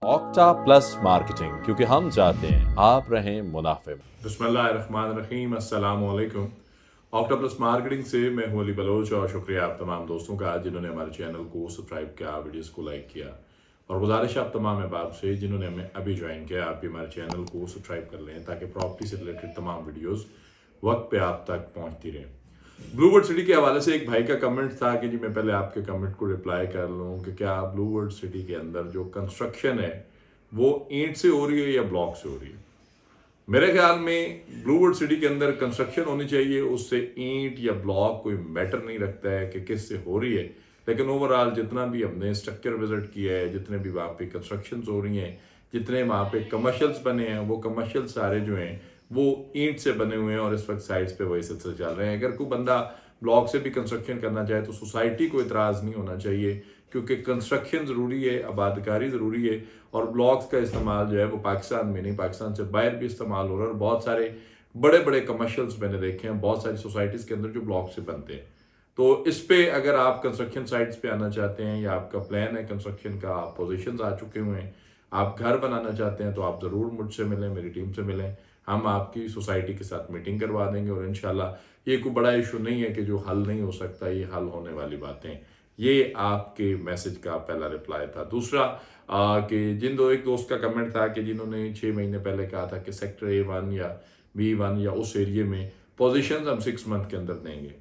Octa plus marketing, क्योंकि हम चाहते हैं आप रहें मुनाफे में। बिस्मिल्लाहिर्रहमानिर्रहीम, अस्सलाम वालेकुम। ऑक्टा प्लस मार्केटिंग से मैं हूं अली बलोच और शुक्रिया आप तमाम दोस्तों का जिन्होंने हमारे चैनल को सब्सक्राइब किया, वीडियोस को लाइक किया। और गुजारिश आप तमाम अहबाब से जिन्होंने हमें अभी ज्वाइन किया, आप भी हमारे चैनल को सब्सक्राइब कर लें ताकि प्रॉपर्टी से रिलेटेड तमाम वीडियोस वक्त पे आप तक पहुंचती रहें। ब्लूवर्ड सिटी के हवाले से एक भाई का कमेंट था कि जी मैं पहले आपके कमेंट को रिप्लाई कर लूँ कि क्या ब्लूवर्ड सिटी के अंदर जो कंस्ट्रक्शन है वो ईंट से हो रही है या ब्लॉक से हो रही है। मेरे ख्याल में ब्लूवर्ड सिटी के अंदर कंस्ट्रक्शन होनी चाहिए, उससे ईंट या ब्लॉक कोई मैटर नहीं रखता है कि किस से हो रही है। लेकिन ओवरऑल जितना भी हमने स्ट्रक्चर विजिट किया है, जितने भी वहाँ पे कंस्ट्रक्शन हो रही हैं, जितने वहाँ पे कमर्शियल्स बने हैं, वो कमर्शियल सारे जो हैं वो ईंट से बने हुए हैं और इस वक्त साइड्स पे वही सिलसिले चल रहे हैं। अगर कोई बंदा ब्लॉक से भी कंस्ट्रक्शन करना चाहे तो सोसाइटी को इतराज़ नहीं होना चाहिए, क्योंकि कंस्ट्रक्शन ज़रूरी है, आबादकारी ज़रूरी है। और ब्लॉक्स का इस्तेमाल जो है वो पाकिस्तान में नहीं, पाकिस्तान से बाहर भी इस्तेमाल हो रहा है। और बहुत सारे बड़े बड़े कमर्शियल्स मैंने देखे हैं बहुत सारी सोसाइटीज़ के अंदर जो ब्लॉक से बनते हैं। तो इस पे अगर आप कंस्ट्रक्शन साइट्स पे आना चाहते हैं या आपका प्लान है कंस्ट्रक्शन का, आप पोजीशंस आ चुके हुए हैं, आप घर बनाना चाहते हैं, तो आप ज़रूर मुझसे मिलें, मेरी टीम से मिलें। हम आपकी सोसाइटी के साथ मीटिंग करवा देंगे और इंशाल्लाह ये कोई बड़ा इशू नहीं है कि जो हल नहीं हो सकता, ये हल होने वाली बातें। ये आपके मैसेज का पहला रिप्लाई था। दूसरा कि एक दोस्त का कमेंट था कि जिन्होंने 6 महीने पहले कहा था कि सेक्टर A1 या B1 या उस एरिए में पोजीशंस हम 6 मंथ के अंदर देंगे।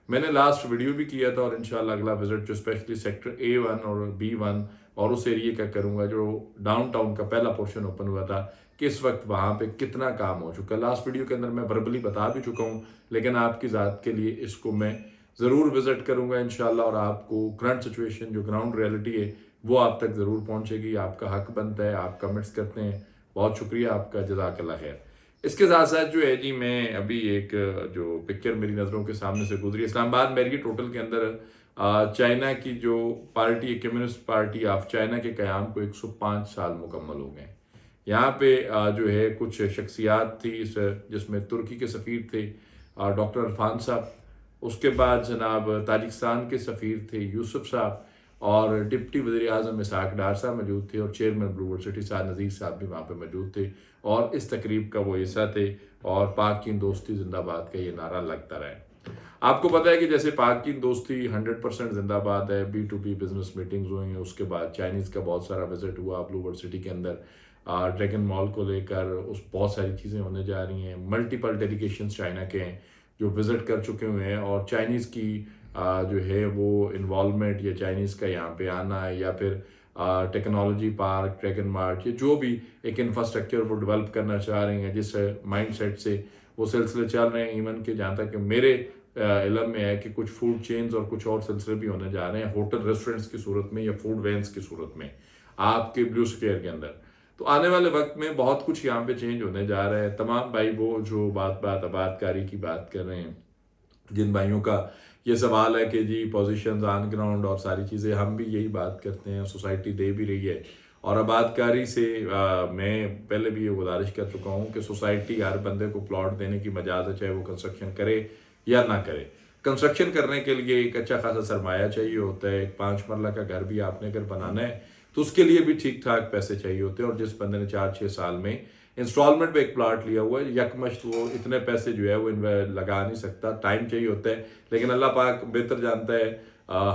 मैंने लास्ट वीडियो भी किया था और इंशाल्लाह अगला विजिट जो स्पेशली सेक्टर A1 और B1 और उस एरिए का करूंगा जो डाउनटाउन का पहला पोर्शन ओपन हुआ था, कि इस वक्त वहाँ पे कितना काम हो चुका है। लास्ट वीडियो के अंदर मैं वर्बली बता भी चुका हूँ, लेकिन आपकी ज़ात के लिए इसको मैं ज़रूर विजिट करूँगा इंशाल्लाह। और आपको करंट सिचुएशन जो ग्राउंड रियलिटी है वो आप तक ज़रूर पहुँचेगी। आपका हक बनता है, आप कमेंट्स करते हैं, बहुत शुक्रिया आपका, जज़ाकल्लाह खैर। इसके साथ साथ जो है जी, मैं अभी एक जो पिक्चर मेरी नज़रों के सामने से गुजरी, इस्लामाबाद मेरी टोटल के अंदर चाइना की जो पार्टी है, कम्युनिस्ट पार्टी ऑफ चाइना के क़याम को 105 साल मुकम्मल हो गए। यहाँ पे जो है कुछ शख्सियात थी जिसमें तुर्की के सफ़ीर थे डॉक्टर इरफान साहब, उसके बाद जनाब ताजिकिस्तान के सफ़ीर थे यूसुफ साहब, और डिप्टी वज़ीर आज़म इसहाक डार साहब मौजूद थे, और चेयरमैन ब्लूवर्ड सिटी साद नज़ीर साहब भी वहाँ पे मौजूद थे और इस तकरीब का वो हिस्सा थे। और पाक चीन दोस्ती जिंदाबाद का ये नारा लगता रहा। आपको पता है कि जैसे पाक चीन दोस्ती 100% जिंदाबाद है, B2B बिजनेस मीटिंग्स हुई हैं, उसके बाद चाइनीज़ का बहुत सारा विजिट हुआ ब्लूवर्ड सिटी के अंदर, ड्रैगन मॉल को लेकर उस बहुत सारी चीज़ें होने जा रही हैं। मल्टीपल डेलीगेशंस चाइना के हैं जो विज़िट कर चुके हुए हैं, और चाइनीज़ की जो है वो इन्वॉल्वमेंट या चाइनीज़ का यहाँ पे आना है, या फिर टेक्नोलॉजी पार्क, ड्रैगन मार्ट, ये जो भी एक इंफ्रास्ट्रक्चर वो डेवलप करना चाह रही हैं, जिस माइंडसेट से वो सिलसिले चल रहे हैं। इवन के जहाँ तक कि मेरे इल्म में है कि कुछ फूड चेन्स और कुछ और सिलसिले भी होने जा रहे हैं, होटल रेस्टोरेंट्स की सूरत में या फूड वैन्स की सूरत में आपके ब्लू स्क्वायर के अंदर। तो आने वाले वक्त में बहुत कुछ यहाँ पे चेंज होने जा रहा है। तमाम भाई वो जो बात आबादकारी की बात कर रहे हैं, जिन भाइयों का ये सवाल है कि जी पोजीशंस ऑन ग्राउंड और सारी चीज़ें, हम भी यही बात करते हैं, सोसाइटी दे भी रही है। और आबादकारी से मैं पहले भी ये गुजारिश कर चुका हूँ कि सोसाइटी हर बंदे को प्लॉट देने की मजाज है, चाहे वो कंस्ट्रक्शन करे या ना करे। कंस्ट्रक्शन करने के लिए एक अच्छा खासा सरमाया चाहिए होता है। एक 5 मरला का घर भी आपने अगर बनाना है तो उसके लिए भी ठीक ठाक पैसे चाहिए होते हैं। और जिस बंदे ने 4-6 साल में इंस्टॉलमेंट पे एक प्लाट लिया हुआ है, यकमश्त वो इतने पैसे जो है वो लगा नहीं सकता, टाइम चाहिए होता है। लेकिन अल्लाह पाक बेहतर जानता है।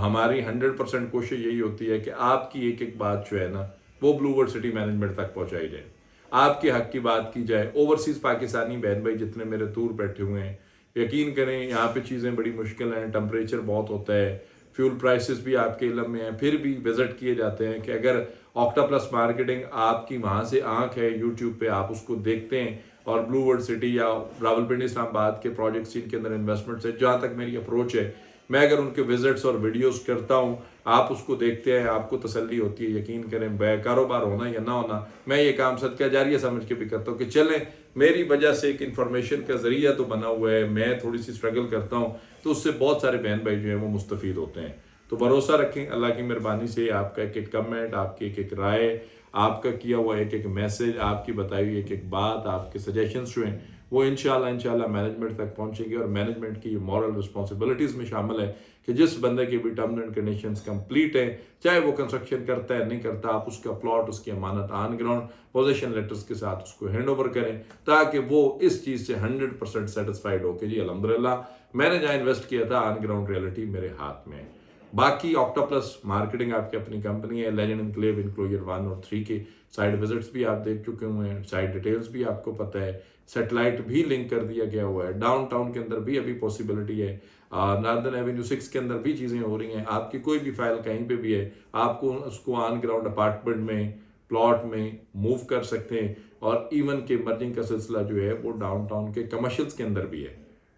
हमारी 100% कोशिश यही होती है कि आपकी एक एक बात जो है ना वो ब्लूवर्ड सिटी मैनेजमेंट तक पहुंचाई जाए, आपके हक की बात की जाए। ओवरसीज़ पाकिस्तानी बहन भाई जितने मेरे दूर बैठे हुए हैं, यकीन करें यहाँ पे चीज़ें बड़ी मुश्किल हैं, टेम्परेचर बहुत होता है, फ्यूल प्राइसेस भी आपके इलम में है, फिर भी विजिट किए जाते हैं। कि अगर ऑक्टा प्लस मार्केटिंग आपकी वहाँ से आंख है, यूट्यूब पे आप उसको देखते हैं, और ब्लूवर्ड सिटी या रावलपिंडी इस्लामाबाद के प्रोजेक्ट्स जिनके अंदर इन्वेस्टमेंट है, जहाँ तक मेरी अप्रोच है, मैं अगर उनके विजिट्स और वीडियोस करता हूँ, आप उसको देखते हैं, आपको तसल्ली होती है। यकीन करें, कारोबार होना या ना होना, मैं ये काम सदका जारिया समझ के भी करता हूँ कि चलें मेरी वजह से एक इन्फॉर्मेशन का जरिया तो बना हुआ है, मैं थोड़ी सी स्ट्रगल करता हूँ तो उससे बहुत सारे बहन भाई जो हैं वो मुस्तफ़ीद होते हैं। तो भरोसा रखें अल्लाह की मेहरबानी से, आपका एक एक कमेंट, आपकी एक एक राय, आपका किया हुआ एक एक मैसेज, आपकी बताई हुई एक एक बात, आपके सजेशंस जो हैं वो इंशाल्लाह मैनेजमेंट तक पहुंचेगी और मैनेजमेंट की मॉरल रिस्पॉन्सिबिलिटीज़ में शामिल है कि जिस बंदे की भी टर्म्स एंड कंडीशंस कंप्लीट है, चाहे वो कंस्ट्रक्शन करता है नहीं करता, आप उसका प्लॉट, उसकी अमानत ऑन ग्राउंड पोजीशन लेटर्स के साथ उसको हैंड ओवर करें, ताकि वो इस चीज़ से 100% सेटिस्फाइड हो कि जी अल्हम्दुलिल्लाह मैंने जहाँ इन्वेस्ट किया था ऑन ग्राउंड रियलिटी मेरे हाथ में है। बाकी ऑक्टोप्लस मार्केटिंग आपकी अपनी कंपनी है। लेजेंड एनक्लेव इंक्लोजर 1 और 3 के साइट विजिट्स भी आप देख चुके हुए हैं, साइट डिटेल्स भी आपको पता है, सैटेलाइट भी लिंक कर दिया गया हुआ है। डाउनटाउन के अंदर भी अभी पॉसिबिलिटी है, नार्दर्न एवेन्यू 6 के अंदर भी चीज़ें हो रही हैं। आपकी कोई भी फाइल कहीं पे भी है, आपको उसको ऑन ग्राउंड अपार्टमेंट में, प्लॉट में मूव कर सकते हैं। और इवन के मर्जिंग का सिलसिला जो है वो डाउनटाउन के कमर्शियल्स के अंदर भी है।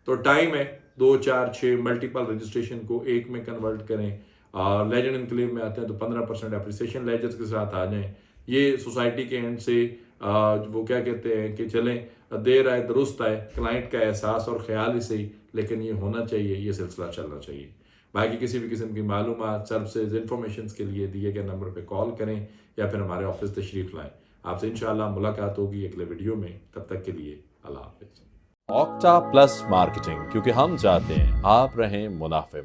तो टाइम है 2, 4, 6 मल्टीपल रजिस्ट्रेशन को एक में कन्वर्ट करें। लेजेंड एनक्लेव में आते हैं तो 15% एप्रिसिएशन लेजर्स के साथ आ जाएं। ये सोसाइटी के एंड से वो क्या कहते हैं कि चलें देर आए दुरुस्त आए, क्लाइंट का एहसास और ख्याल ही सही, लेकिन ये होना चाहिए, ये सिलसिला चलना चाहिए। बाकी किसी भी किस्म की मालूमात, सर्विसेज, इंफॉर्मेशन के लिए दिए गए नंबर पर कॉल करें या फिर हमारे ऑफिस तशरीफ लाएं। आपसे इंशाल्लाह मुलाकात होगी अगले वीडियो में। तब तक के लिए अल्लाह हाफिज़। ऑक्टा प्लस मार्केटिंग, क्योंकि हम चाहते हैं आप रहें मुनाफे में।